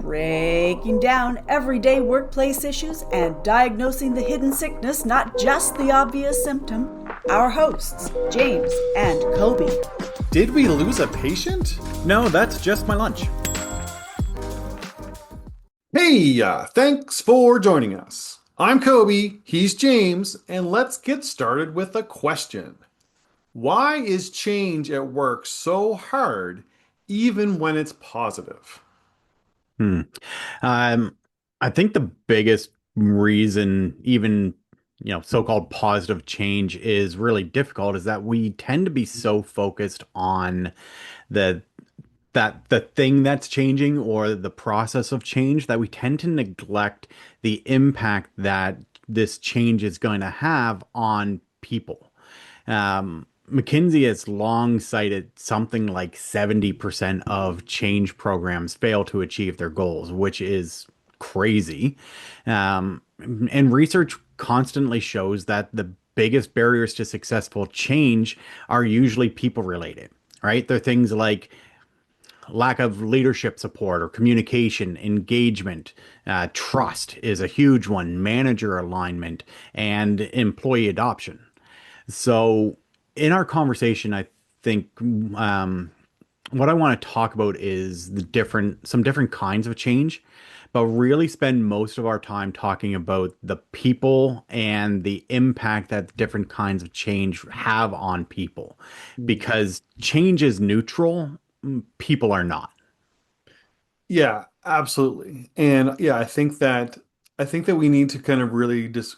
breaking down everyday workplace issues and diagnosing the hidden sickness, not just the obvious symptom. Our hosts, James and Kobe. Did we lose a patient? No, that's just my lunch. Hey, thanks for joining us. I'm Kobe, he's James, and let's get started with a question. Why is change at work so hard, even when it's positive? Hmm. Um, I think the biggest reason, even so-called positive change is really difficult, is that we tend to be so focused on the the thing that's changing or the process of change that we tend to neglect the impact that this change is going to have on people. McKinsey has long cited something like 70% of change programs fail to achieve their goals, which is crazy. And research constantly shows that the biggest barriers to successful change are usually people related, right? They're things like lack of leadership support or communication, engagement, trust is a huge one, manager alignment, and employee adoption. So, in our conversation, I think what I want to talk about is some different kinds of change, but really spend most of our time talking about the people and the impact that different kinds of change have on people. Because change is neutral, people are not. Yeah, absolutely. And yeah, I think that we need to kind of really just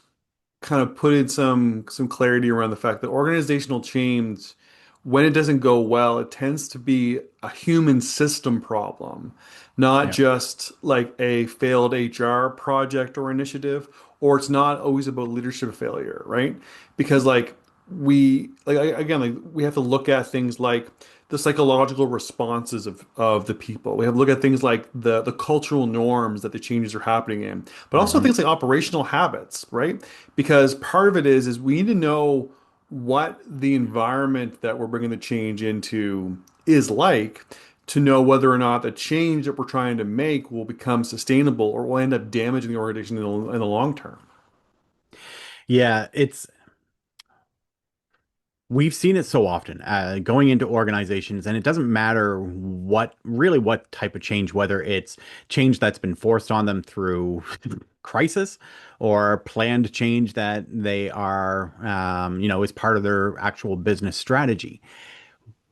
kind of put in some clarity around the fact that organizational change, when it doesn't go well, it tends to be a human system problem, not Yeah. just like a failed HR project or initiative, or it's not always about leadership failure, right? Because again, like we have to look at things like the psychological responses of the people. We have to look at things like the cultural norms that the changes are happening in, but also Mhm. things like operational habits, right? Because part of it is we need to know what the environment that we're bringing the change into is like to know whether or not the change that we're trying to make will become sustainable or will end up damaging the organization in the long term. Yeah, we've seen it so often going into organizations, and it doesn't matter what type of change, whether it's change that's been forced on them through crisis or planned change that they are, is part of their actual business strategy.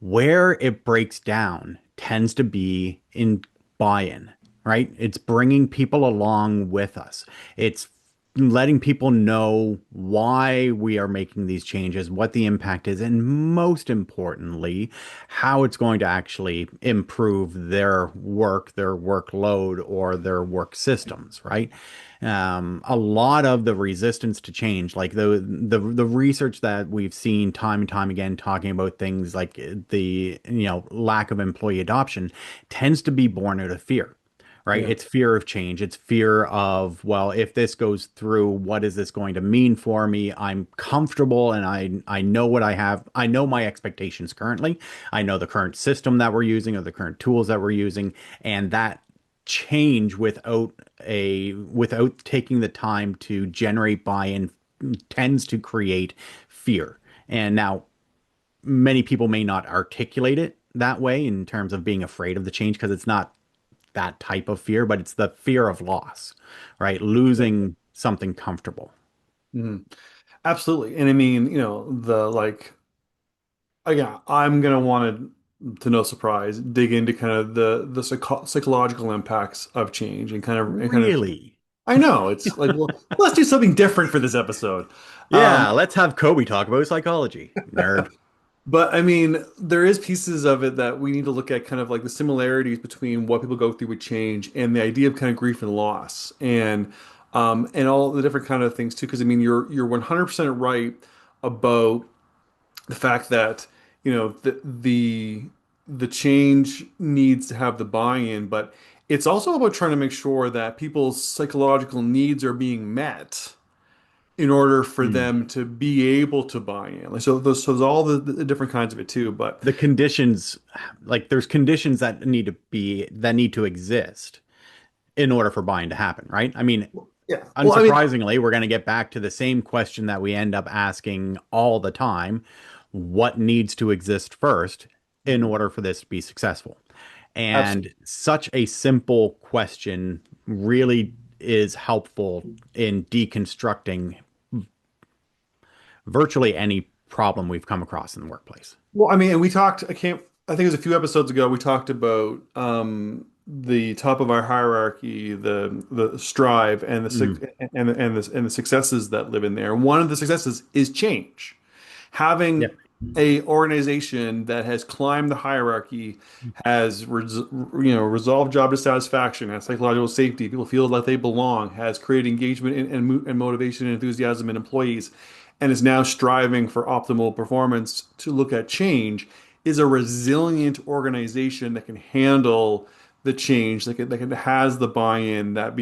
Where it breaks down tends to be in buy-in, right? It's bringing people along with us. It's letting people know why we are making these changes, what the impact is, and most importantly, how it's going to actually improve their work, their workload, or their work systems, right? A lot of the resistance to change, like the research that we've seen time and time again, talking about things like the lack of employee adoption, tends to be born out of fear, right? Yeah. It's fear of change. It's fear of, well, if this goes through, what is this going to mean for me? I'm comfortable and I know what I have. I know my expectations currently. I know the current system that we're using or the current tools that we're using, and that change without taking the time to generate buy-in tends to create fear. And now many people may not articulate it that way in terms of being afraid of the change because it's not that type of fear, but it's the fear of loss, right? Losing something comfortable. Mhm. Absolutely. And I mean, the like again, I'm gonna want to no surprise dig into kind of the psychological impacts of change and kind of Really? I know it's like, well, let's do something different for this episode. Yeah, let's have Kobe talk about psychology. Nerd. But I mean, there is pieces of it that we need to look at kind of like the similarities between what people go through with change and the idea of kind of grief and loss and all the different kind of things too. Because I mean, you're 100% right about the fact that the change needs to have the buy-in, but it's also about trying to make sure that people's psychological needs are being met in order for Hmm. them to be able to buy in. Like, so there's all the different kinds of it too. But The conditions, like there's conditions that need to exist in order for buying to happen, right? I mean, Yeah. Well, I mean, unsurprisingly, we're going to get back to the same question that we end up asking all the time. What needs to exist first in order for this to be successful? And absolutely. such a simple question really is helpful in deconstructing virtually any problem we've come across in the workplace. Well, I mean, and we talked, I think it was a few episodes ago, we talked about the top of our hierarchy, the strive and Mm, and the successes that live in there. One of the successes is change. Having yep. a organization that has climbed the hierarchy, has resolved job dissatisfaction, has psychological safety, people feel like they belong, has created engagement and motivation and enthusiasm in employees, and is now striving for optimal performance to look at change, is a resilient organization that can handle the change, that has the buy-in, that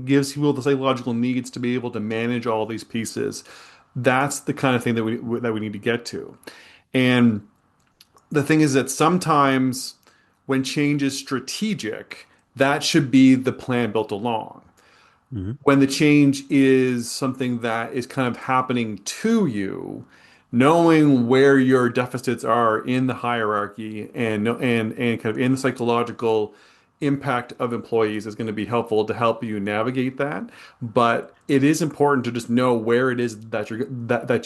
gives people the psychological needs to be able to manage all these pieces. That's the kind of thing that we need to get to. And the thing is that sometimes when change is strategic, that should be the plan built along. Mhm. When the change is something that is kind of happening to you, knowing where your deficits are in the hierarchy and kind of in the psychological impact of employees is going to be helpful to help you navigate that. But it is important to just know where it is that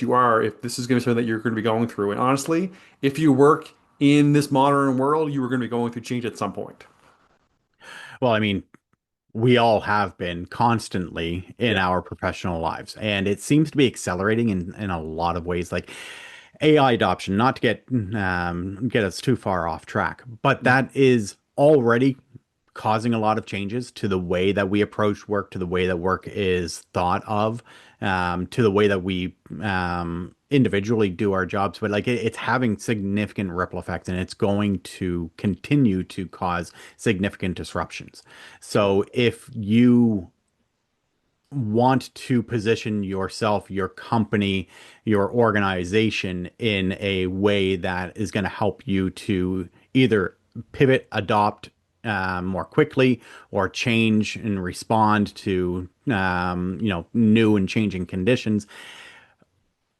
you are, if this is going to be something that you're going to be going through. And honestly, if you work in this modern world, you are going to be going through change at some point. Well, I mean, we all have been constantly in Yeah. our professional lives, and it seems to be accelerating in a lot of ways. Like AI adoption, not to get us too far off track, but that is already causing a lot of changes to the way that we approach work, to the way that work is thought of, to the way that we individually do our jobs. But like it's having significant ripple effects, and it's going to continue to cause significant disruptions. So if you want to position yourself, your company, your organization in a way that is going to help you to either pivot, adopt more quickly, or change and respond to new and changing conditions,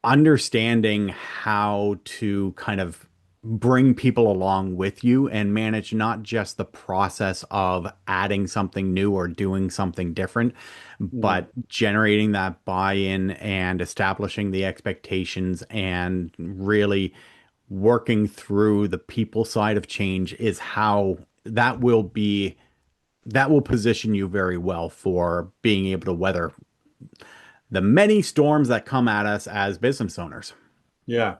understanding how to kind of bring people along with you and manage not just the process of adding something new or doing something different, Mhm. but generating that buy-in and establishing the expectations and really working through the people side of change is how that will position you very well for being able to weather the many storms that come at us as business owners. Yeah.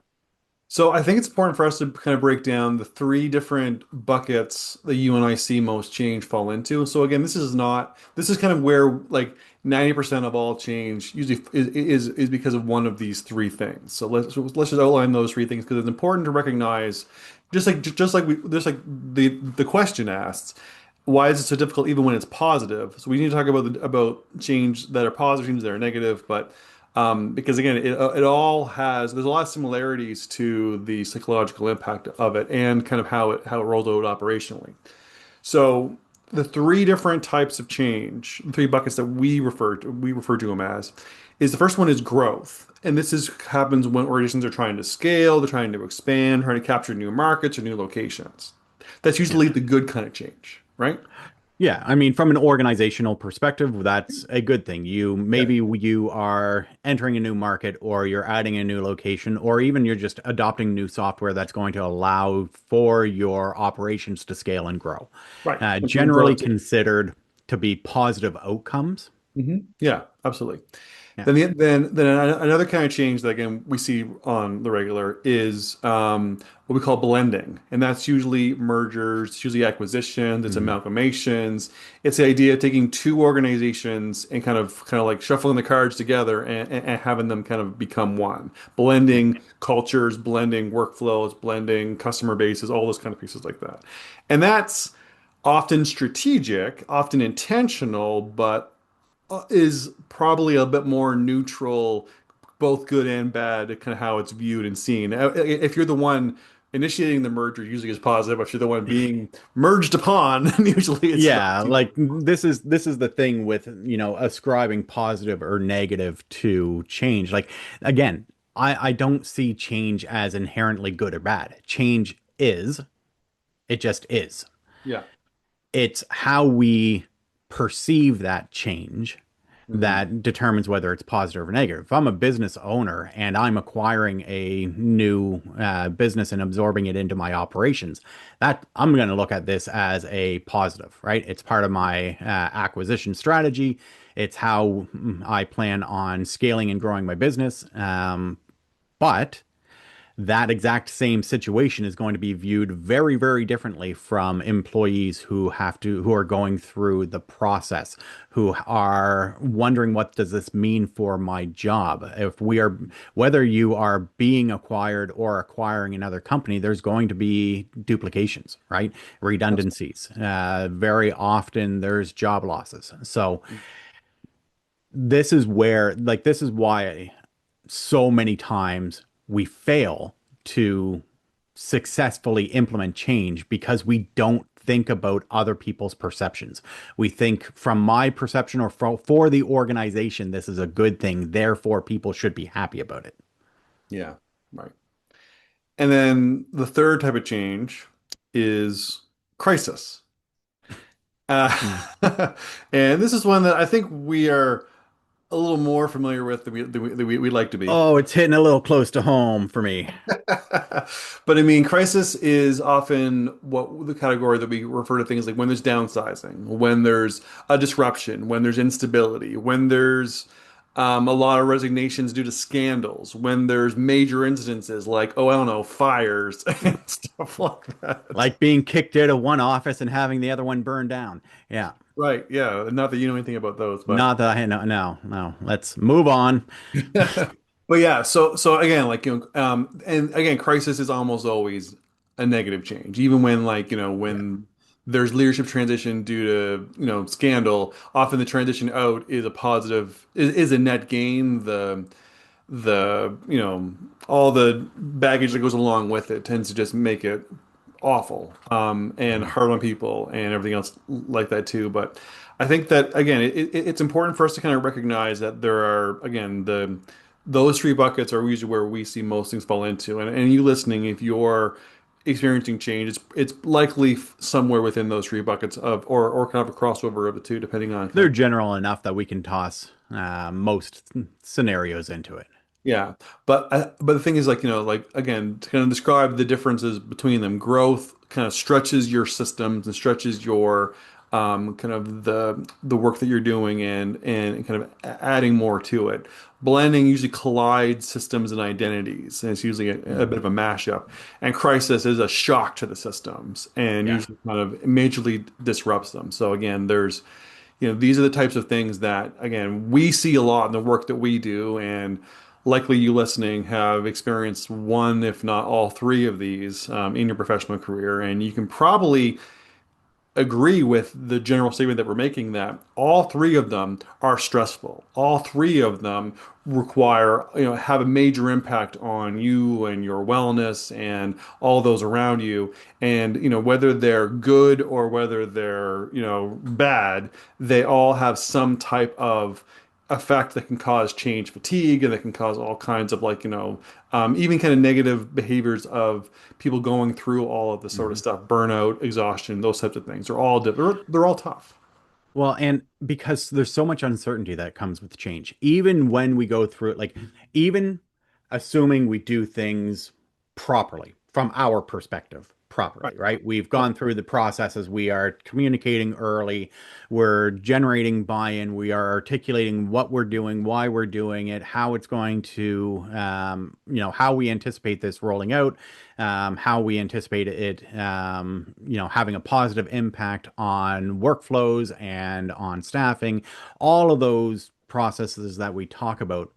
So I think it's important for us to kind of break down the three different buckets that you and I see most change fall into. So again, this is kind of where like 90% of all change usually is because of one of these three things. So let's just outline those three things because it's important to recognize just like the question asks, why is it so difficult even when it's positive? So we need to talk about change that are positive, change that are negative, but because again, it all has there's a lot of similarities to the psychological impact of it and kind of how it rolls out operationally. So the three different types of change, three buckets that we refer to them as, is the first one is growth, and this is happens when organizations are trying to scale, they're trying to expand, trying to capture new markets or new locations. That's Yeah. usually the good kind of change, right? Yeah, I mean, from an organizational perspective, that's a good thing. Yeah. Maybe you are entering a new market, or you're adding a new location, or even you're just adopting new software that's going to allow for your operations to scale and grow. Right. And Generally productivity. considered to be positive outcomes. Yeah, absolutely. Yeah. Then another kind of change that again we see on the regular is what we call blending, and that's usually mergers, it's usually acquisitions, it's Mhm. amalgamations. It's the idea of taking two organizations and kind of like shuffling the cards together and having them kind of become one, Yeah. blending cultures, blending workflows, blending customer bases, all those kind of pieces like that. And that's often strategic, often intentional, but is probably a bit more neutral, both good and bad, kind of how it's viewed and seen. If you're the one initiating the merger usually is positive. If you're the one being merged upon, then usually it's not Yeah, too like this is the thing with, ascribing positive or negative to change. Like again, I don't see change as inherently good or bad. Change is, it just is. yeah. It's how we perceive that change Hmm. that determines whether it's positive or negative. If I'm a business owner and I'm acquiring a new business and absorbing it into my operations, that I'm going to look at this as a positive, right? It's part of my acquisition strategy. It's how I plan on scaling and growing my business. But that exact same situation is going to be viewed very, very differently from employees who are going through the process, who are wondering, what does this mean for my job? Whether you are being acquired or acquiring another company, there's going to be duplications, right? Redundancies. Very often there's job losses. So this is why so many times we fail to successfully implement change, because we don't think about other people's perceptions. We think, from my perception or for the organization, this is a good thing, therefore people should be happy about it. Yeah, right. And then the third type of change is crisis. Uh, Mm. and this is one that I think we are a little more familiar with than we like to be. Oh, it's hitting a little close to home for me. But I mean, crisis is often what the category that we refer to things like when there's downsizing, when there's a disruption, when there's instability, when there's a lot of resignations due to scandals, when there's major incidences like, oh, I don't know, fires and stuff like that. Like being kicked out of one office and having the other one burned down. Yeah. Right. Yeah. Not that you know anything about those, but Not that I know. No, no. Let's move on. but yeah, so again, like and again, crisis is almost always a negative change, even when like Yeah. when there's leadership transition due to scandal. Often the transition out is a positive, is a net gain. The all the baggage that goes along with it tends to just make it awful and Mhm. hard on people and everything else like that too. But I think that again, it's important for us to kind of recognize that there are again those three buckets are usually where we see most things fall into. And you listening, if you're experiencing change, it's likely somewhere within those three buckets of or kind of a crossover of the two, depending on kind They're of. general enough that we can toss most scenarios into it. Yeah, but the thing is, like like again, to kind of describe the differences between them, growth kind of stretches your systems and stretches your kind of the work that you're doing and kind of adding more to it. Blending usually collides systems and identities, and it's usually a Mhm. bit of a mashup. And crisis is a shock to the systems and Yeah. usually kind of majorly disrupts them. So again, there's these are the types of things that, again, we see a lot in the work that we do, and likely you listening have experienced one, if not all three of these in your professional career. And you can probably agree with the general statement that we're making that all three of them are stressful. All three of them require, have a major impact on you and your wellness and all those around you. And, whether they're good or whether they're, bad, they all have some type of effect that can cause change fatigue and that can cause all kinds of like even kind of negative behaviors of people going through all of this sort of Mhm. stuff, burnout, exhaustion, those types of things are all they're all tough. Well, and because there's so much uncertainty that comes with change, even when we go through it, like even assuming we do things properly from our perspective, Right. properly, right? We've Yep. gone through the processes, we are communicating early, we're generating buy-in, we are articulating what we're doing, why we're doing it, how it's going to, how we anticipate this rolling out, how we anticipate it, having a positive impact on workflows and on staffing, all of those processes that we talk about,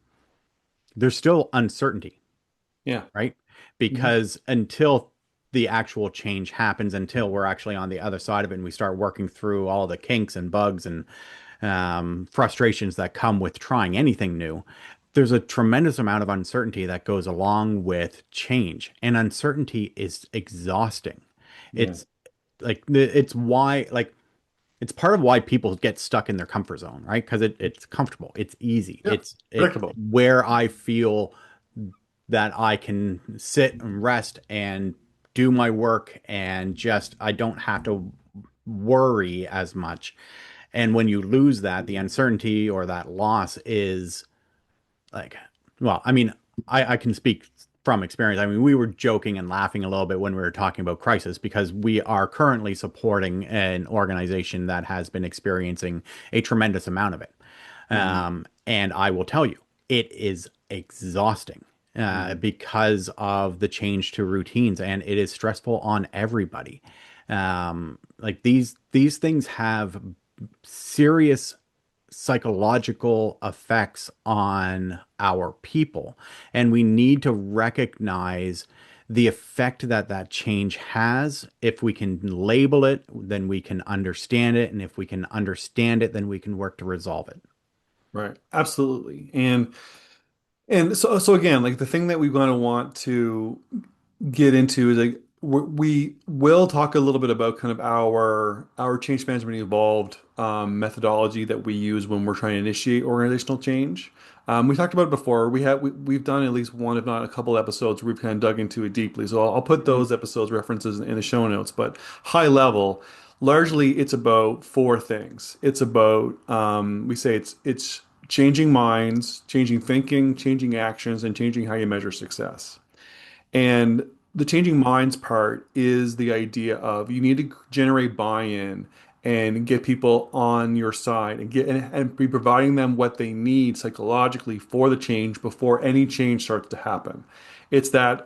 there's still uncertainty, Yeah. right? Hmm. Because until the actual change happens, until we're actually on the other side of it and we start working through all the kinks and bugs and frustrations that come with trying anything new, there's a tremendous amount of uncertainty that goes along with change, and uncertainty is exhausting. Yeah. It's it's why it's part of why people get stuck in their comfort zone, right? Because it's comfortable, it's easy, Yeah. it's Predictable. where I feel that I can sit and rest and do my work, and just I don't have to worry as much. And when you lose that, the uncertainty or that loss is like, well, I mean, I can speak from experience. I mean, we were joking and laughing a little bit when we were talking about crisis, because we are currently supporting an organization that has been experiencing a tremendous amount of it. Hmm. And I will tell you, it is exhausting, Hmm. because of the change to routines, and it is stressful on everybody. Like these things have serious psychological effects on our people, and we need to recognize the effect that that change has. If we can label it, then we can understand it, and if we can understand it, then we can work to resolve it. Right. Absolutely. And so again, like the thing that we're going to want to get into is like we will talk a little bit about kind of our change management evolved methodology that we use when we're trying to initiate organizational change. We talked about it before. We've done at least one, if not a couple episodes, where we've kind of dug into it deeply. So I'll put those episodes references in the show notes. But high level, largely it's about four things. It's about we say it's changing minds, changing thinking, changing actions, and changing how you measure success. And the changing minds part is the idea of you need to generate buy-in and get people on your side and and be providing them what they need psychologically for the change before any change starts to happen. It's the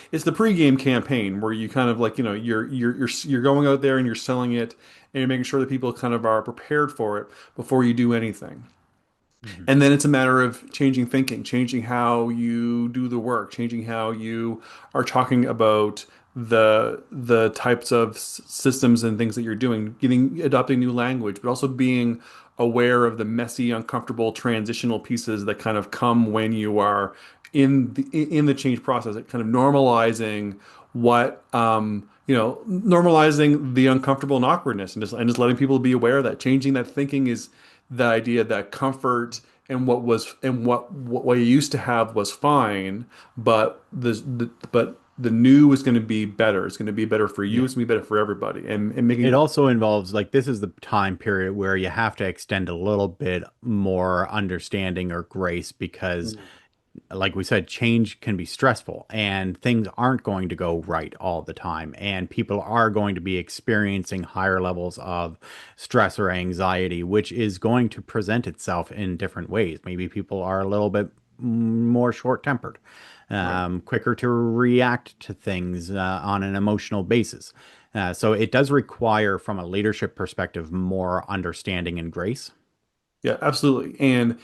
pregame campaign where you kind of like, you're going out there and you're selling it and you're making sure that people kind of are prepared for it before you do anything. Mhm. And then it's a matter of changing thinking, changing how you do the work, changing how you are talking about the types of systems and things that you're doing, getting adopting new language, but also being aware of the messy, uncomfortable transitional pieces that kind of come when you are in the change process. It kind of normalizing normalizing the uncomfortable and awkwardness, and just letting people be aware of that. Changing that thinking is the idea that comfort and what you used to have was fine, but the new is going to be better. It's going to be better for you. Yeah. It's going to be better for everybody. And making It also involves, like, this is the time period where you have to extend a little bit more understanding or grace, because like we said, change can be stressful, and things aren't going to go right all the time. And people are going to be experiencing higher levels of stress or anxiety, which is going to present itself in different ways. Maybe people are a little bit more short-tempered, right. quicker to react to things on an emotional basis. So it does require, from a leadership perspective, more understanding and grace. Yeah, absolutely. And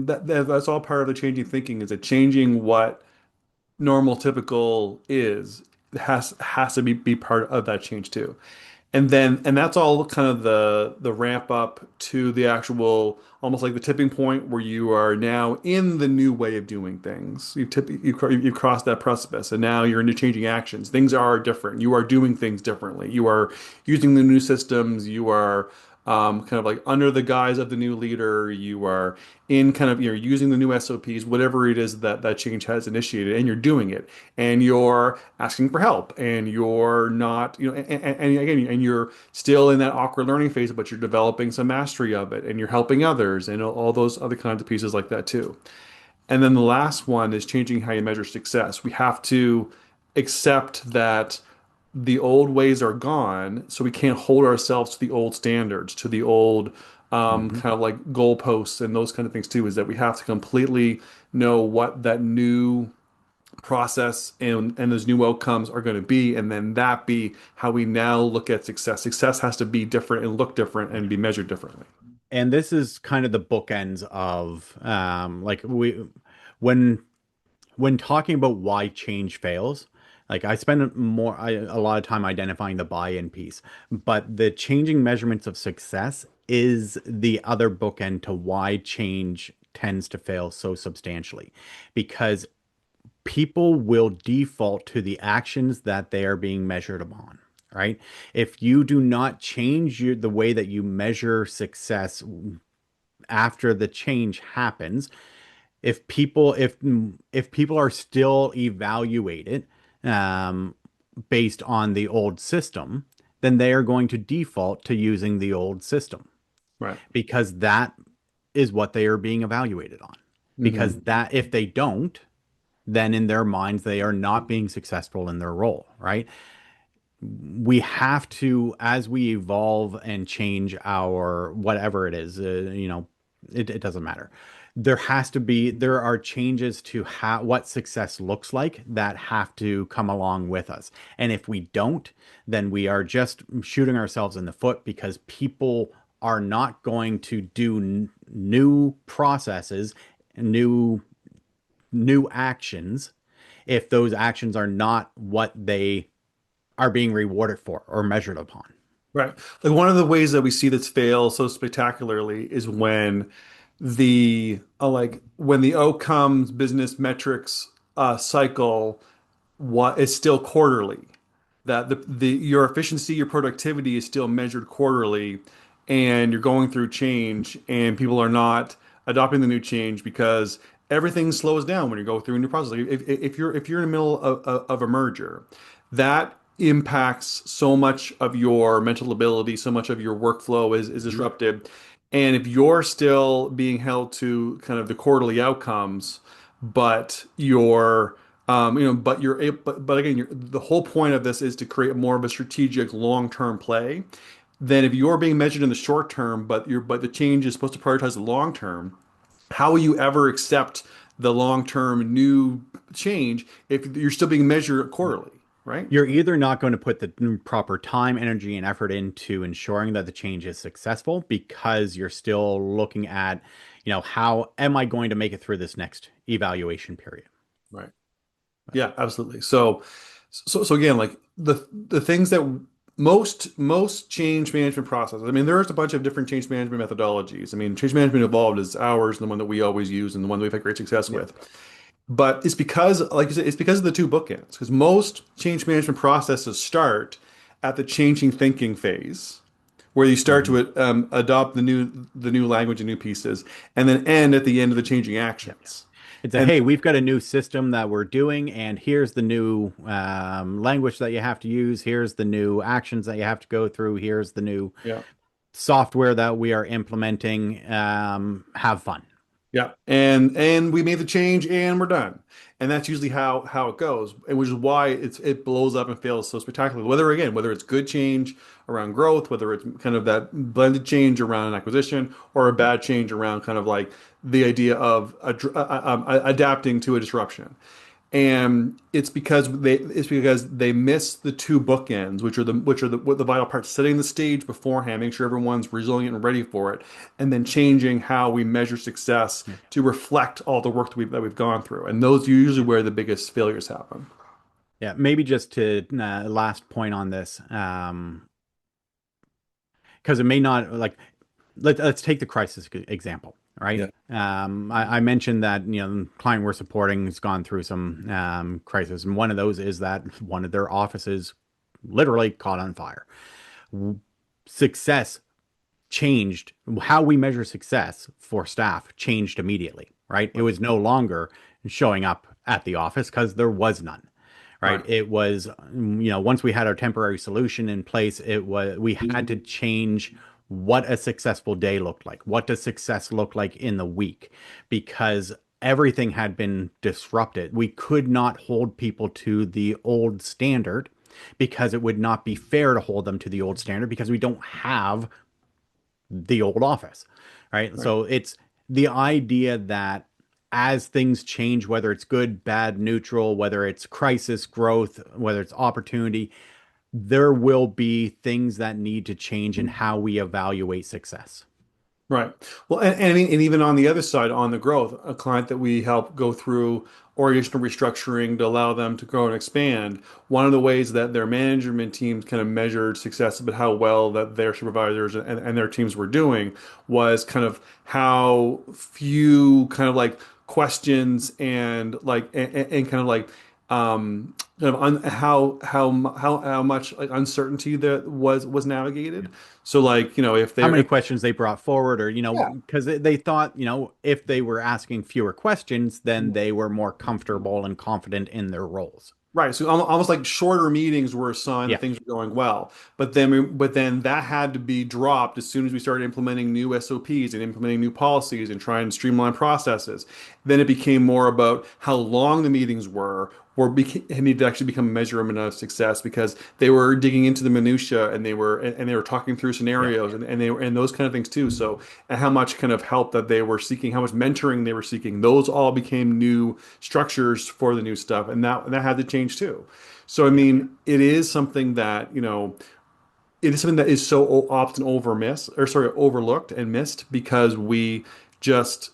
that's all part of the changing thinking is that changing what normal typical is has to be part of that change too. And that's all kind of the ramp up to the actual almost like the tipping point where you are now in the new way of doing things. You've crossed that precipice, and now you're into changing actions. Things are different. You are doing things differently. You are using the new systems. You are kind of like under the guise of the new leader. You are in kind of, you're using the new SOPs, whatever it is that that change has initiated, and you're doing it, and you're asking for help, and you're not, and again, and you're still in that awkward learning phase, but you're developing some mastery of it, and you're helping others, and all those other kinds of pieces like that too. And then the last one is changing how you measure success. We have to accept that the old ways are gone, so we can't hold ourselves to the old standards, to the old Mhm. kind of like goalposts and those kind of things too. Is that we have to completely know what that new process and those new outcomes are going to be, and then that be how we now look at success. Success has to be different and look different and be measured differently. And this is kind of the bookends of like when when talking about why change fails, like I spend a lot of time identifying the buy-in piece, but the changing measurements of success is the other bookend to why change tends to fail so substantially because people will default to the actions that they are being measured upon, right? If you do not change the way that you measure success after the change happens, if people are still evaluated um, based on the old system, then they are going to default to using the old system Right. because that is what they are being evaluated on. Hmm. Because that if they don't, then in their minds they are not being successful in their role, right? We have to, as we evolve and change our whatever it is, it doesn't matter. There are changes to how what success looks like that have to come along with us. And if we don't, then we are just shooting ourselves in the foot because people are not going to do new processes, new new actions if those actions are not what they are being rewarded for or measured upon. Right. Like one of the ways that we see this fail so spectacularly is when when the outcomes business metrics cycle what is still quarterly, that the your efficiency, your productivity is still measured quarterly, and you're going through change, and people are not adopting the new change because everything slows down when you go through a new process. Like if you're in the middle of a merger, that impacts so much of your mental ability, so much of your workflow is Mhm. disrupted. And if you're still being held to kind of the quarterly outcomes, but you're but but again, the whole point of this is to create more of a strategic long-term play. Then if you're being measured in the short term, but the change is supposed to prioritize the long term, how will you ever accept the long-term new change if you're still being measured quarterly, right? You're either not going to put the proper time, energy, and effort into ensuring that the change is successful because you're still looking at, how am I going to make it through this next evaluation period? Right. Yeah, absolutely. So again, like the things that most change management processes. I mean, there's a bunch of different change management methodologies. I mean, change management evolved is ours, the one that we always use and the one that we've had great success Yeah. with. But it's because, like you said, it's because of the two bookends. Because most change management processes start at the changing thinking phase, where you start Mhm. to adopt the new language and new pieces, and then end at the end of the changing Yeah. actions. It's a And hey, we've got a new system that we're doing, and here's the new language that you have to use. Here's the new actions that you have to go through. Here's the new yeah. software that we are implementing. Have fun. Yeah, and we made the change and we're done, and that's usually how it goes, and which is why it blows up and fails so spectacularly. Whether it's good change around growth, whether it's kind of that blended change around an acquisition, or a bad change around kind of like the idea of adapting to a disruption. And it's because they miss the two bookends, which are the vital parts, setting the stage beforehand, making sure everyone's resilient and ready for it, and then changing how we measure success Yeah. to reflect all the work that we've gone through. And those are usually where the biggest failures happen. Yeah, maybe just to last point on this, because it may not like let's take the crisis example, right? Yeah. I mentioned that the client we're supporting has gone through some crisis, and one of those is that one of their offices literally caught on fire. Success changed. How we measure success for staff changed immediately, right? It Right. was no longer showing up at the office because there was none, right? Right. It was, once we had our temporary solution in place, it was we had to change what a successful day looked like. What does success look like in the week? Because everything had been disrupted. We could not hold people to the old standard because it would not be fair to hold them to the old standard because we don't have the old office, right? Right. So it's the idea that as things change, whether it's good, bad, neutral, whether it's crisis, growth, whether it's opportunity, there will be things that need to change in how we evaluate success. Right. Well, and I mean, and even on the other side, on the growth, a client that we help go through organizational restructuring to allow them to grow and expand, one of the ways that their management teams kind of measured success, but how well that their supervisors and their teams were doing was kind of how few kind of like questions and like and kind of like kind of how much like uncertainty there was navigated. So like, if How they're many questions they brought forward, or yeah. because they thought, if they were asking fewer questions, then they were more comfortable and confident in their roles. Right. So almost like shorter meetings were a sign that Yeah. things were going well. But then that had to be dropped as soon as we started implementing new SOPs and implementing new policies and trying to streamline processes. Then it became more about how long the meetings were, or it needed to actually become a measurement of success because they were digging into the minutia and they were talking through Yeah. scenarios and they were and those kind of things too. So and how much kind of help that they were seeking, how much mentoring they were seeking. Those all became new structures for the new stuff, and that had to change too. So I Yeah. mean, it is something that it is something that is so often overlooked and missed because we just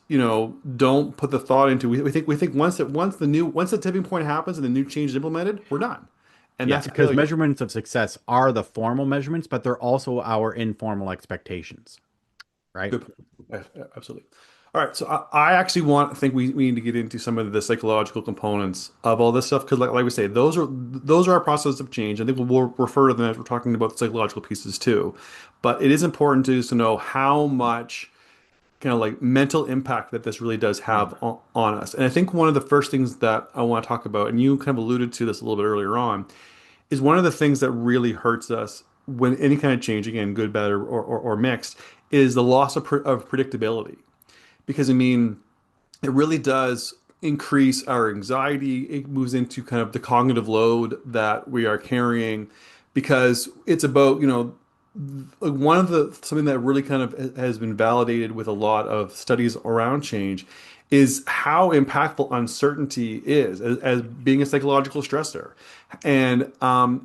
don't put the thought into. We think once the tipping point happens and the new change is implemented, we're done, and Yeah, that's a because failure. measurements of success are the formal measurements, but they're also our informal expectations, right? Good point. Absolutely. All right, so I actually think we need to get into some of the psychological components of all this stuff because, like we say, those are our process of change. I think we'll refer to them as we're talking about the psychological pieces too. But it is important to know how much kind of like mental impact that this really does have Mm. on us. And I think one of the first things that I want to talk about, and you kind of alluded to this a little bit earlier on, is one of the things that really hurts us when any kind of change, again, good, bad, or mixed, is the loss of predictability. Because I mean, it really does increase our anxiety. It moves into kind of the cognitive load that we are carrying because it's about, like one of the something that really kind of has been validated with a lot of studies around change is how impactful uncertainty is as being a psychological stressor. And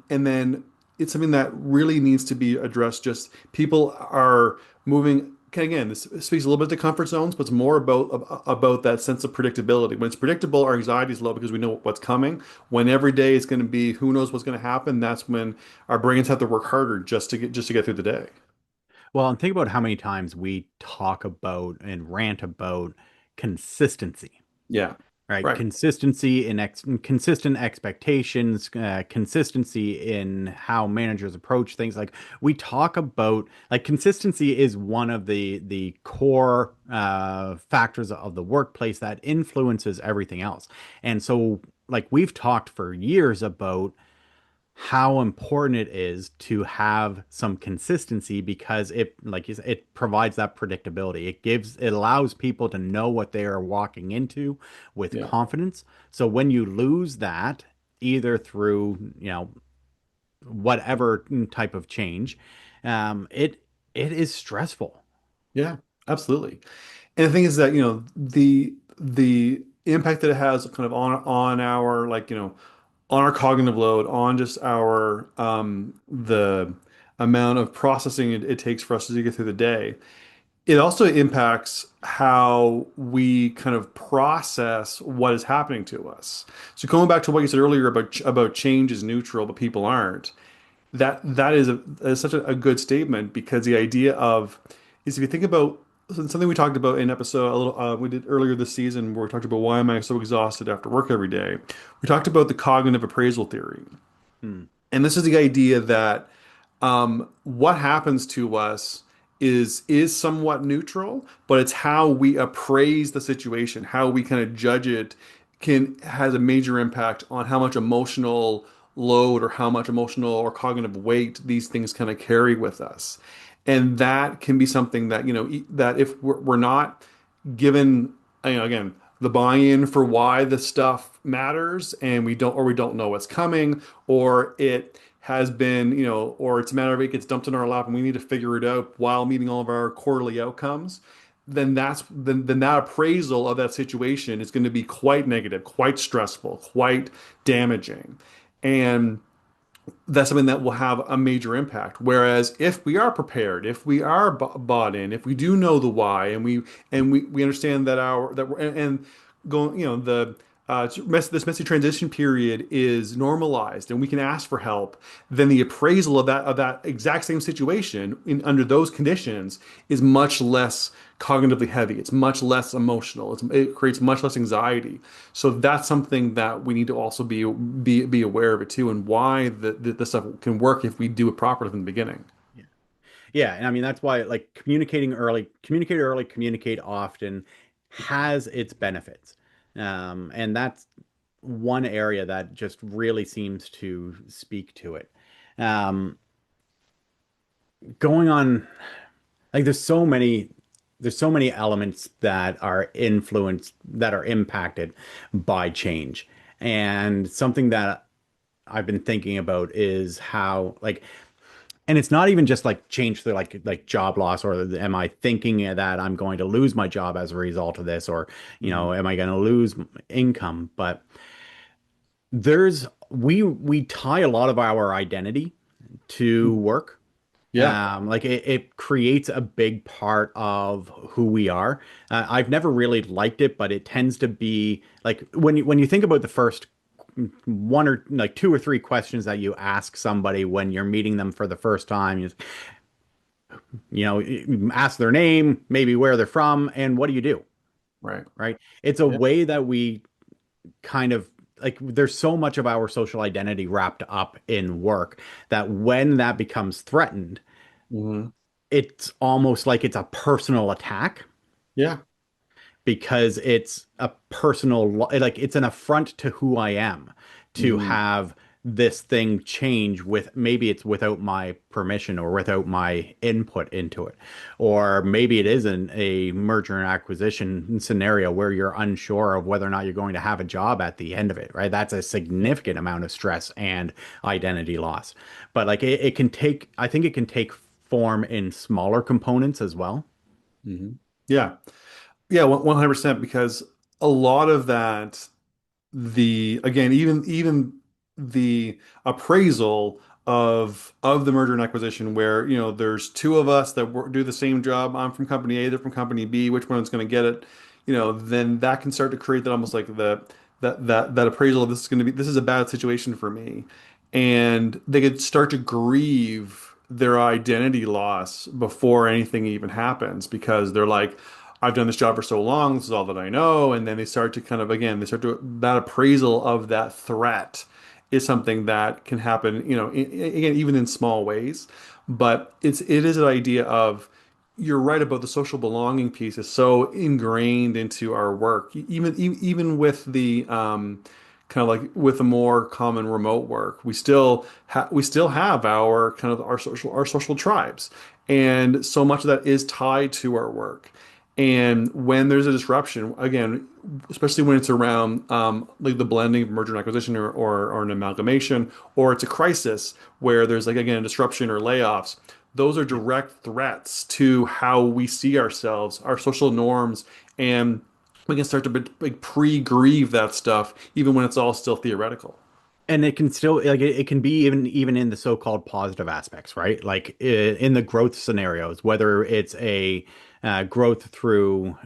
then it's something that really needs to be addressed. Just people are moving. Again, this speaks a little bit to comfort zones, but it's more about that sense of predictability. When it's predictable, our anxiety is low because we know what's coming. When every day is going to be who knows what's going to happen, that's when our brains have to work harder just to get through the day. Well, and think about how many times we talk about and rant about consistency, Yeah. right? Right. Consistency in consistent expectations, consistency in how managers approach things. Like we talk about, like consistency is one of the core factors of the workplace that influences everything else. And so, like we've talked for years about how important it is to have some consistency because it like you said, it provides that predictability. It allows people to know what they are walking into with Yeah. confidence. So when you lose that, either through whatever type of change, it is stressful. Yeah. Absolutely. And the thing is that, the impact that it has kind of on our like, on our cognitive load, on just our the amount of processing it takes for us to get through the day. It also impacts how we kind of process what is happening to us. So going back to what you said earlier about change is neutral, but people aren't. That is such a good statement because the idea of is if you think about something we talked about in episode a little we did earlier this season where we talked about why am I so exhausted after work every day. We talked about the cognitive appraisal theory. Hmm. And this is the idea that what happens to us is somewhat neutral, but it's how we appraise the situation, how we kind of judge it can has a major impact on how much emotional load or how much emotional or cognitive weight these things kind of carry with us. And that can be something that, that if we're not given, again, the buy-in for why the stuff matters and we don't know what's coming, or it has been, or it's a matter of it gets dumped in our lap and we need to figure it out while meeting all of our quarterly outcomes, then that appraisal of that situation is going to be quite negative, quite stressful, quite damaging. And that's something that will have a major impact. Whereas if we are prepared, if we are bought in, if we do know the why, and we understand that our that we're and going, the this messy transition period is normalized, and we can ask for help, then the appraisal of that exact same situation under those conditions is much less cognitively heavy. It's much less emotional. It creates much less anxiety. So that's something that we need to also be aware of it too, and why the stuff can work if we do it properly from the beginning. Yeah. Yeah, and I mean that's why like communicate early, communicate often has its benefits. And that's one area that just really seems to speak to it. Um, going on like there's so many elements that are influenced that are impacted by change. And something that I've been thinking about is how like and it's not even just like change the like job loss or am I thinking that I'm going to lose my job as a result of this or Hmm. am I going to lose income, but there's we tie a lot of our identity to work. Yeah. Like it creates a big part of who we are. I've never really liked it, but it tends to be like when you think about the first one or like two or three questions that you ask somebody when you're meeting them for the first time, you ask their name, maybe where they're from, and what do you do, Right. right? It's a Yeah. way that we kind of like there's so much of our social identity wrapped up in work that when that becomes threatened, Hmm. it's almost like it's a personal attack Yeah. because it's a personal like it's an affront to who I am to Hmm. have this thing change with maybe it's without my permission or without my input into it, or maybe it isn't a merger and acquisition scenario where you're unsure of whether or not you're going to have a job at the end of it, right? That's a significant amount of stress and identity loss. But like it can take, I think it can take form in smaller components as well. Hmm. Yeah. Yeah. 100%, because a lot of that, the again even the appraisal of the merger and acquisition, where there's two of us that do the same job. I'm from company A, they're from company B, which one's going to get it, then that can start to create that, almost like that appraisal of, this is a bad situation for me, and they could start to grieve their identity loss before anything even happens, because they're like, I've done this job for so long, this is all that I know. And then they start to kind of, again, that appraisal of that threat is something that can happen, again, even in small ways. But it is an idea of, you're right about the social belonging piece is so ingrained into our work, even with the kind of like with the more common remote work, we still have our kind of our social tribes, and so much of that is tied to our work. And when there's a disruption, again, especially when it's around like the blending of merger and acquisition, or an amalgamation, or it's a crisis where there's, like, again, a disruption or layoffs, those are direct threats to how we see ourselves, our social norms, and we can start to like pre-grieve that stuff even when it's all still theoretical. And it can still like it can be even in the so-called positive aspects, right? Like in the growth scenarios, whether it's a growth through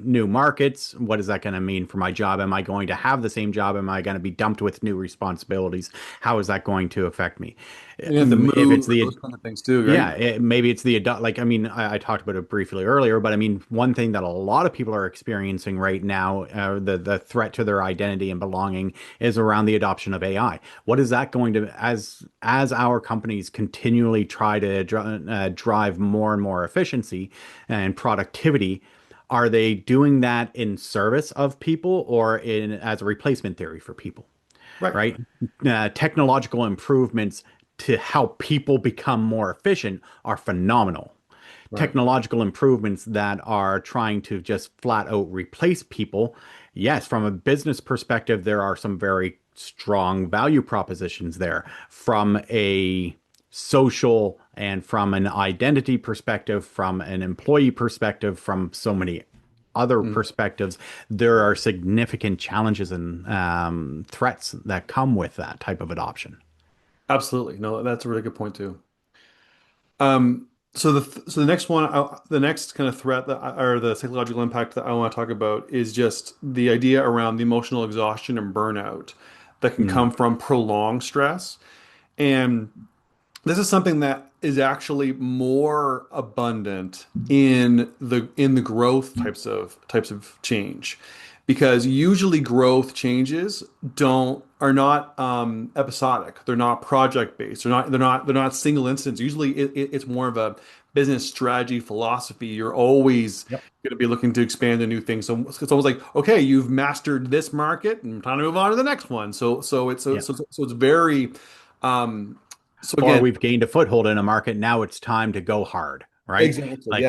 new markets, what is that going to mean for my job? Am I going to have the same job? Am I going to be dumped with new responsibilities? How is that going to affect me? And you have to If it's move, the those kind of things too, right? yeah, maybe it's the adult. Like, I mean, I talked about it briefly earlier, but I mean, one thing that a lot of people are experiencing right now, the threat to their identity and belonging, is around the adoption of AI. What is that going to, as our companies continually try to drive more and more efficiency and productivity? Are they doing that in service of people or in as a replacement theory for people? Right. Right? Technological improvements to help people become more efficient are phenomenal. Right. Technological improvements that are trying to just flat out replace people, yes, from a business perspective, there are some very strong value propositions there. From a social and from an identity perspective, from an employee perspective, from so many other Mm. perspectives, there are significant challenges and threats that come with that type of adoption. Absolutely. No, that's a really good point too. So the next one, the next kind of threat or the psychological impact that I want to talk about is just the idea around the emotional exhaustion and burnout that can Mm, come from prolonged stress. And this is something that is actually more abundant in the growth types of change, because usually growth changes don't are not episodic. They're not project based. They're not single instance. Usually it's more of a business strategy philosophy. You're always yep. going to be looking to expand to new things. So it's almost like, okay, you've mastered this market and time to move on to the next one. Yeah. So it's very um, so Or again, we've gained a foothold in a market. Now it's time to go hard, right? exactly. Like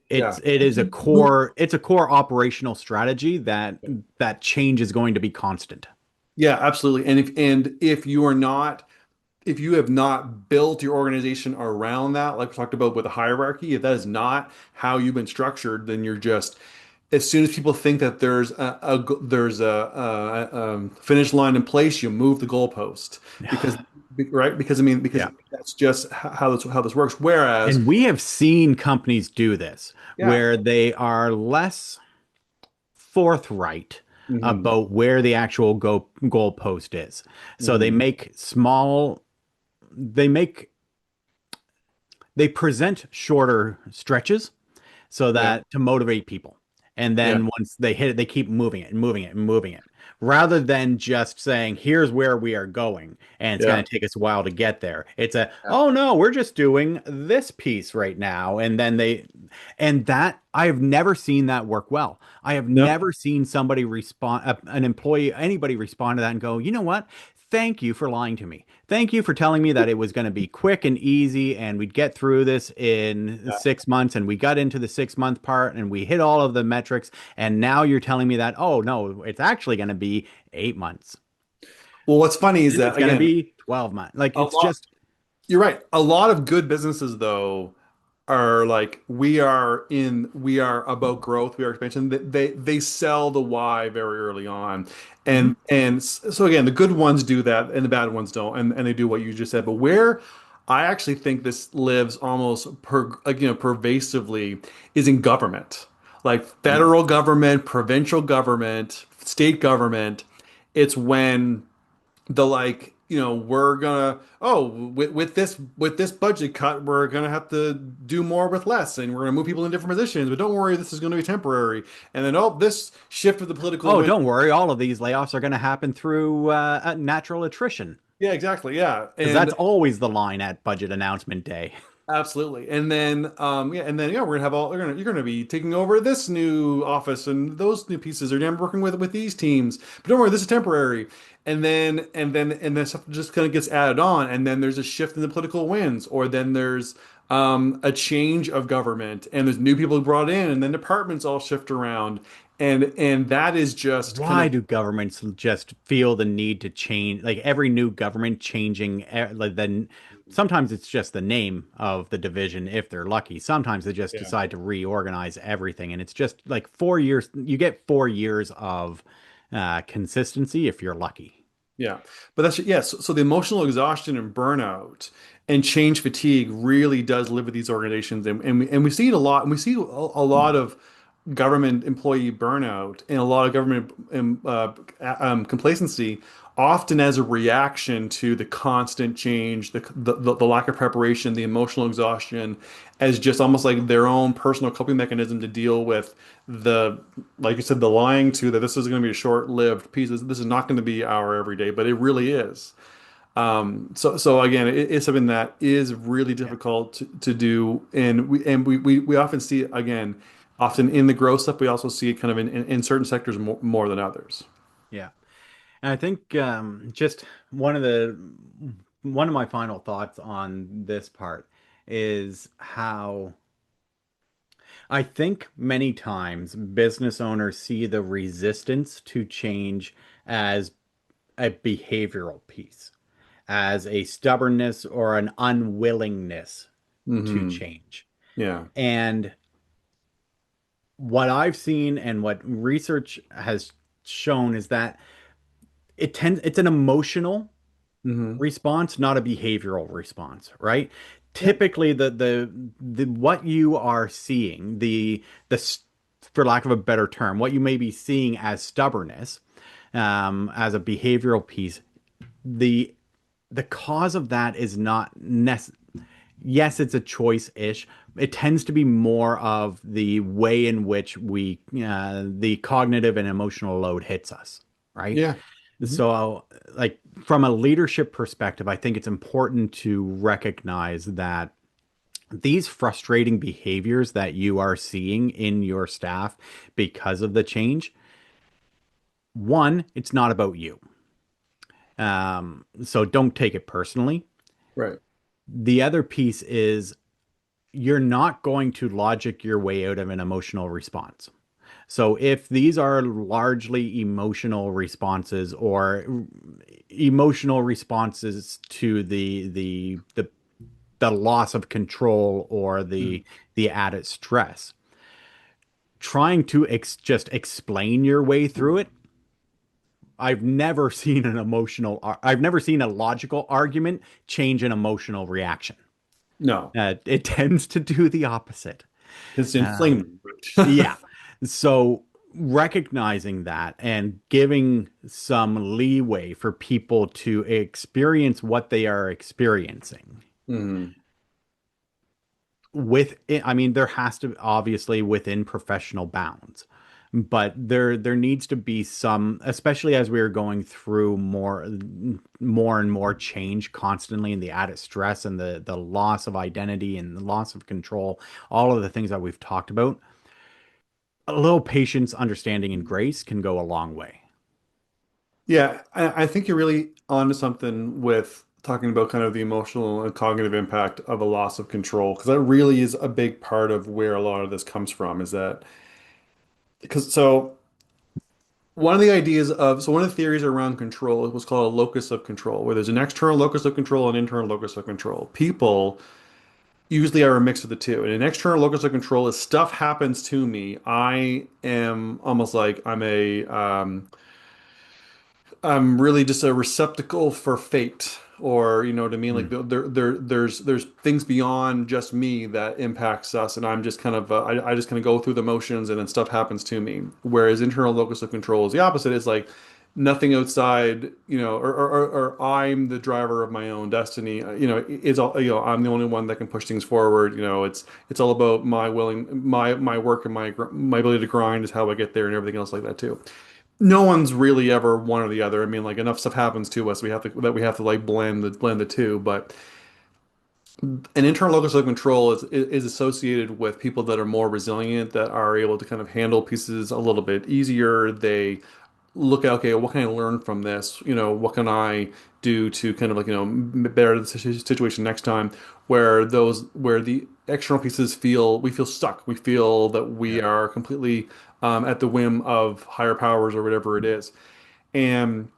Yeah. it's a core operational strategy that change is going to be constant. Yeah, absolutely. And if you are not if you have not built your organization around that, like we talked about with a hierarchy, if that is not how you've been structured, then you're just as soon as people think that there's a finish line in place, you move the goalpost because right because I mean because Yeah. that's just how this works. Whereas, And we have seen companies do this yeah. where they are less forthright Hmm. about where the actual goalpost is. So Hmm. they make they present shorter stretches so Yeah. that to motivate people. And Yeah. then once they hit it, they keep moving it and moving it and moving it rather than just saying, here's where we are going. And it's Yeah. going to take us a while to get there. It's oh no, we're just doing this piece right now. And that I have never seen that work well. I have No. never seen somebody respond, an employee, anybody respond to that and go, you know what? Thank you for lying to me. Thank you for telling me that it was going to be quick and easy and we'd get through this in Yeah. 6 months. And we got into the 6 month part and we hit all of the metrics. And now you're telling me that, oh, no, it's actually going to be 8 months. Well, what's funny is And that it's going to again, be 12 months. Like a it's lot. just, You're right. A lot of good businesses, though, are like we are about growth, we are expansion. They sell the why very early on, mhm. so again, the good ones do that, and the bad ones don't, and they do what you just said. But where I actually think this lives almost pervasively is in government, like Mm. federal government, provincial government, state government. It's when the like we're gonna with this budget cut we're gonna have to do more with less and we're gonna move people in different positions, but don't worry, this is gonna be temporary. And then this shift of the political Oh, wind. don't worry. All of these layoffs are going to happen through natural attrition Yeah, exactly. Yeah. because that's always the line at budget announcement day. Absolutely. And then we're gonna have all you're gonna be taking over this new office and those new pieces, or I'm working with these teams. But don't worry, this is temporary. And then stuff just kind of gets added on, and then there's a shift in the political winds, or then there's a change of government, and there's new people brought in, and then departments all shift around, and that is just kind Why of do governments just feel the need to change? Like every new government changing, like then sometimes it's just the name of the division if they're lucky. Sometimes they just yeah. decide to reorganize everything, and it's just like 4 years. You get 4 years of consistency if you're lucky. Yeah, but that's yes. So the emotional exhaustion and burnout and change fatigue really does live with these organizations, and we see it a lot, and we see a lot of government employee burnout and a lot of government complacency, often as a reaction to the constant change, the lack of preparation, the emotional exhaustion, as just almost like their own personal coping mechanism to deal with the, like you said, the lying to that this is going to be a short-lived piece. This is not going to be our everyday, but it really is. So again, it's something that is really Yeah. difficult to do, and we often see it again, often in the growth stuff. We also see it kind of in certain sectors more than others. Yeah. And I think just one of my final thoughts on this part is how I think many times business owners see the resistance to change as a behavioral piece, as a stubbornness or an unwillingness to Hmm. change. Yeah. And what I've seen and what research has shown is that it's an emotional Hmm. response, not a behavioral response, right? Yep. Typically, the what you are seeing, for lack of a better term, what you may be seeing as stubbornness, as a behavioral piece, the the cause of that is not necessarily. Yes, it's a choice-ish. It tends to be more of the way in which the cognitive and emotional load hits us, right? Yeah. Hmm. So, like from a leadership perspective, I think it's important to recognize that these frustrating behaviors that you are seeing in your staff because of the change, one, it's not about you. So don't take it personally. Right. The other piece is you're not going to logic your way out of an emotional response. So if these are largely emotional responses or emotional responses to the loss of control or Mm. the added stress, trying to just explain your way through it, I've never seen a logical argument change an emotional reaction. No, It tends to do the opposite. it's Um, inflamed. Right? yeah. So recognizing that and giving some leeway for people to experience what they are experiencing Hmm. I mean, there has to obviously within professional bounds, but there needs to be some, especially as we are going through more and more change constantly, and the added stress and the loss of identity and the loss of control, all of the things that we've talked about. A little patience, understanding, and grace can go a long way. Yeah, I think you're really onto something with talking about kind of the emotional and cognitive impact of a loss of control, because that really is a big part of where a lot of this comes from, is that because one of the ideas of one of the theories around control is what's called a locus of control, where there's an external locus of control and internal locus of control. People usually are a mix of the two. And an external locus of control is stuff happens to me. I am almost like I'm really just a receptacle for fate, or you know what I mean? Like Mm, there's things beyond just me that impacts us, and I'm just kind of I just kind of go through the motions, and then stuff happens to me. Whereas internal locus of control is the opposite. It's like nothing outside, you know, or I'm the driver of my own destiny. You know, it's all, you know, I'm the only one that can push things forward. You know, it's all about my work and my ability to grind is how I get there, and everything else like that too. No one's really ever one or the other. I mean, like enough stuff happens to us, we have to like blend the two. But an internal locus of control is associated with people that are more resilient, that are able to kind of handle pieces a little bit easier. They look at, okay, what can I learn from this? You know, what can I do to kind of like, you know, better the situation next time? Where the external pieces we feel stuck. We feel that we yeah. are completely at the whim of higher powers or whatever it is. And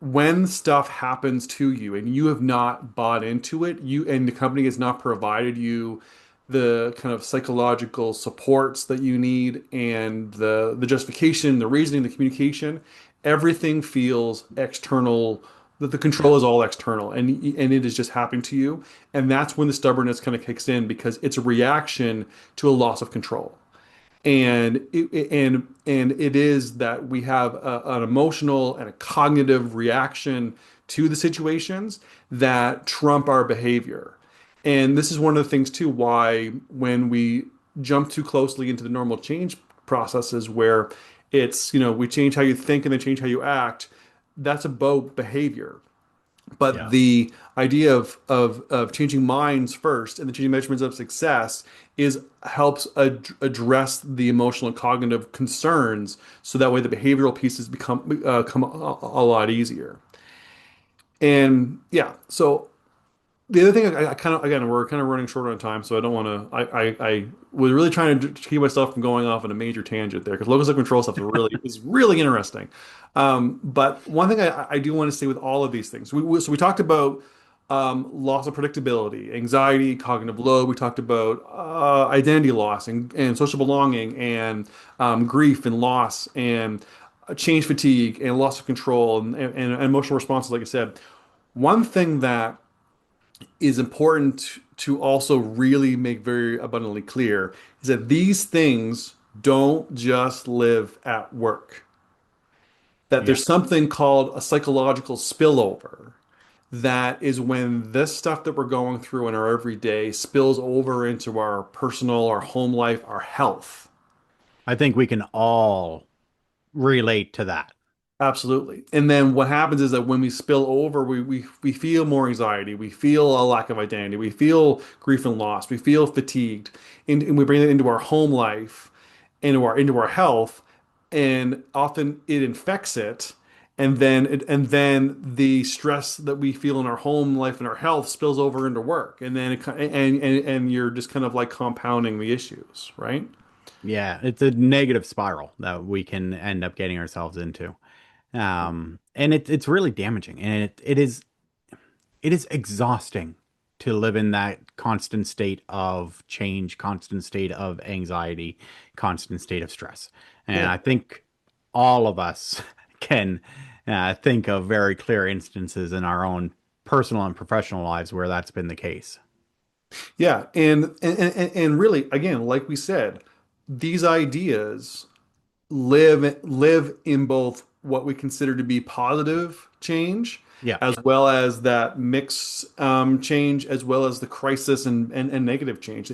when stuff happens to you and you have not bought into it, you and the company has not provided you the kind of psychological supports that you need and the justification, the reasoning, the communication, everything feels external. That the control is all external and it is just happening to you, and that's when the stubbornness kind of kicks in because it's a reaction to a loss of control. And it is that we have an emotional and a cognitive reaction to the situations that trump our behavior. And this is one of the things too why when we jump too closely into the normal change processes where it's, you know, we change how you think and then change how you act, that's about behavior. But Yeah. the idea of changing minds first and the changing measurements of success is helps address the emotional and cognitive concerns, so that way the behavioral pieces come a lot easier. And yeah, so the other thing I kind of again we're kind of running short on time, so I don't want to. I was really trying to keep myself from going off on a major tangent there because locus of control stuff is really interesting. But one thing I do want to say with all of these things, so we talked about loss of predictability, anxiety, cognitive load. We talked about identity loss and social belonging and grief and loss and change fatigue and loss of control and emotional responses, like I said. One thing that is important to also really make very abundantly clear is that these things don't just live at work. That Yeah. there's something called a psychological spillover. That is when this stuff that we're going through in our everyday spills over into our personal, our home life, our health. I think we can all relate to that. Absolutely. And then what happens is that when we spill over, we feel more anxiety, we feel a lack of identity, we feel grief and loss, we feel fatigued, and we bring it into our home life, into our health, and often it infects it, and then the stress that we feel in our home life and our health spills over into work, and then and you're just kind of like compounding the issues, right? Yeah, it's a negative spiral that we can end up getting ourselves into. And it's really damaging, and it is exhausting to live in that constant state of change, constant state of anxiety, constant state of stress. And Yeah. I think all of us can think of very clear instances in our own personal and professional lives where that's been the case. Yeah, and really, again, like we said, these ideas live in both what we consider to be positive change, Yeah. as well as that mix change, as well as the crisis and negative change.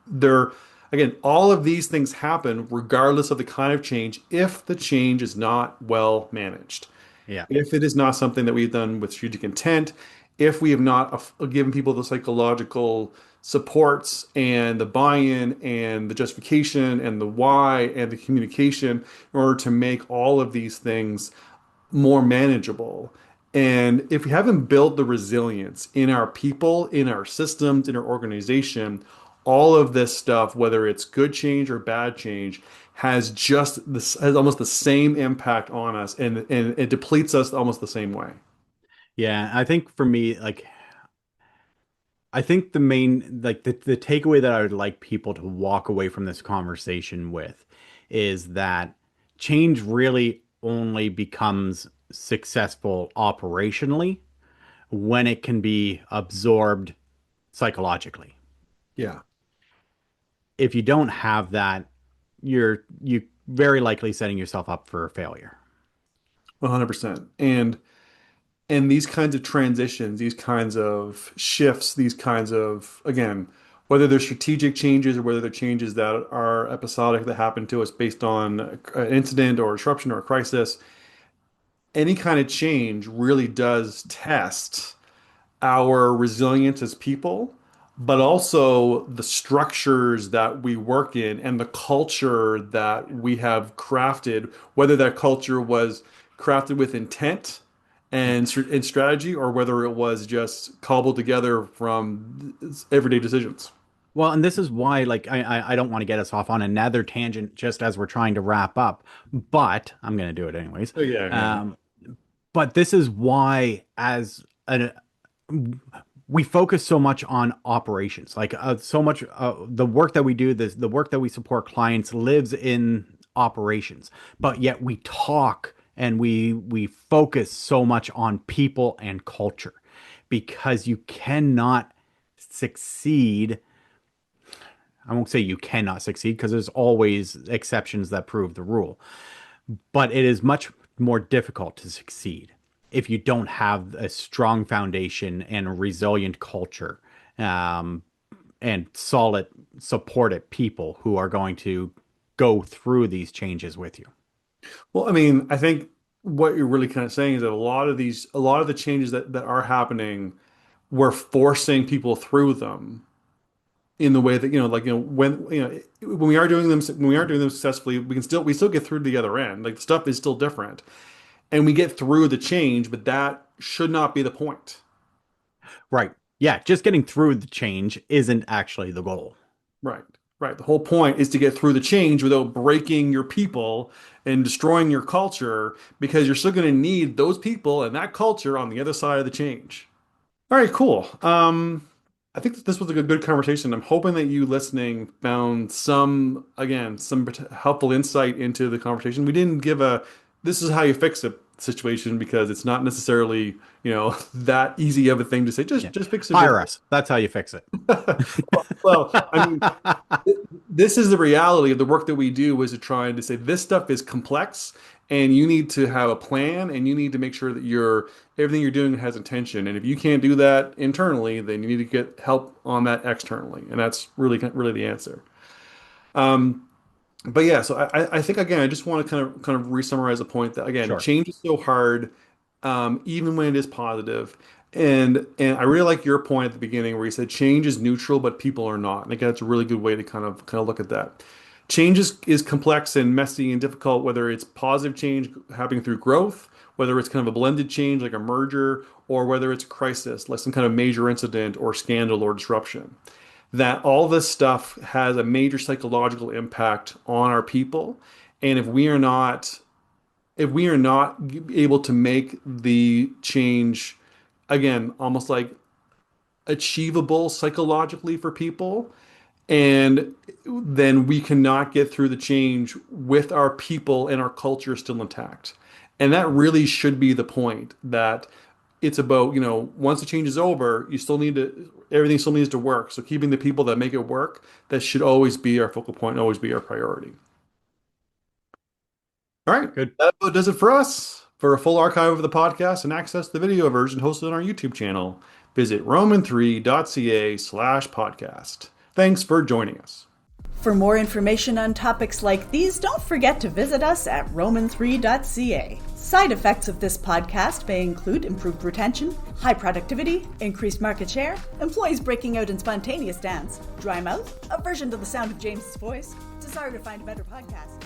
They're again, all of these things happen regardless of the kind of change if the change is not well managed. Yeah. If it is not something that we've done with strategic intent, if we have not given people the psychological supports and the buy-in and the justification and the why and the communication in order to make all of these things more manageable. And if we haven't built the resilience in our people, in our systems, in our organization, all of this stuff, whether it's good change or bad change, has almost the same impact on us, and it depletes us almost the same way. Yeah. I think for me, like, I think the main, like, the takeaway that I would like people to walk away from this conversation with is that change really only becomes successful operationally when it can be absorbed psychologically. Yeah, If you don't have that, you very likely setting yourself up for failure. 100%. And these kinds of transitions, these kinds of shifts, these kinds of, again, whether they're strategic changes or whether they're changes that are episodic that happen to us based on an incident or a disruption or a crisis, any kind of change really does test our resilience as people, but also the structures that we work in and the culture that we have crafted, whether that culture was crafted with intent and strategy, or whether it was just cobbled together from everyday decisions. Well, and this is why, like, I don't want to get us off on another tangent just as we're trying to wrap up, but I'm going to do it anyways. Oh, yeah, yeah. Um, but this is why, as an we focus so much on operations, like so much the work that we do, the work that we support clients lives in operations, but yet we talk and we focus so much on people and culture because you cannot succeed. I won't say you cannot succeed because there's always exceptions that prove the rule, but it is much more difficult to succeed if you don't have a strong foundation and a resilient culture, um, and solid, supported people who are going to go through these changes with you. Well, I mean, I think what you're really kind of saying is that a lot of the changes that are happening, we're forcing people through them in the way that when we are doing them successfully, we still get through to the other end. Like the stuff is still different, and we get through the change, but that should not be the point. Right. Yeah. Just getting through the change isn't actually the goal. Right. Right. The whole point is to get through the change without breaking your people and destroying your culture, because you're still going to need those people and that culture on the other side of the change. All right, cool. I think that this was a good conversation. I'm hoping that you listening found some helpful insight into the conversation. We didn't give a this is how you fix a situation, because it's not necessarily, that easy of a thing to say. Just fix it. Hire us. That's how you fix it. Well, I mean, this is the reality of the work that we do, is to try to say this stuff is complex, and you need to have a plan, and you need to make sure that everything you're doing has intention. And if you can't do that internally, then you need to get help on that externally. And that's really the answer. But yeah, so I think, again, I just want to kind of re-summarize the point that, again, Sure. change is so hard, even when it is positive. And I really like your point at the beginning where you said change is neutral, but people are not. And again, that's a really good way to kind of look at that. Change is complex and messy and difficult, whether it's positive change happening through growth, whether it's kind of a blended change like a merger, or whether it's a crisis like some kind of major incident or scandal or disruption. That all this stuff has a major psychological impact on our people. And if we are not able to make the change, again, almost like achievable psychologically for people, and then we cannot get through the change with our people and our culture still intact. And that really should be the point, that it's about, once the change is over, everything still needs to work. So keeping the people that make it work, that should always be our focal point, always be our priority. All right, Good. that about does it for us. For a full archive of the podcast and access the video version hosted on our YouTube channel, visit roman3.ca/podcast. Thanks for joining us. For more information on topics like these, don't forget to visit us at roman3.ca. Side effects of this podcast may include improved retention, high productivity, increased market share, employees breaking out in spontaneous dance, dry mouth, aversion to the sound of James's voice, desire to find a better podcast.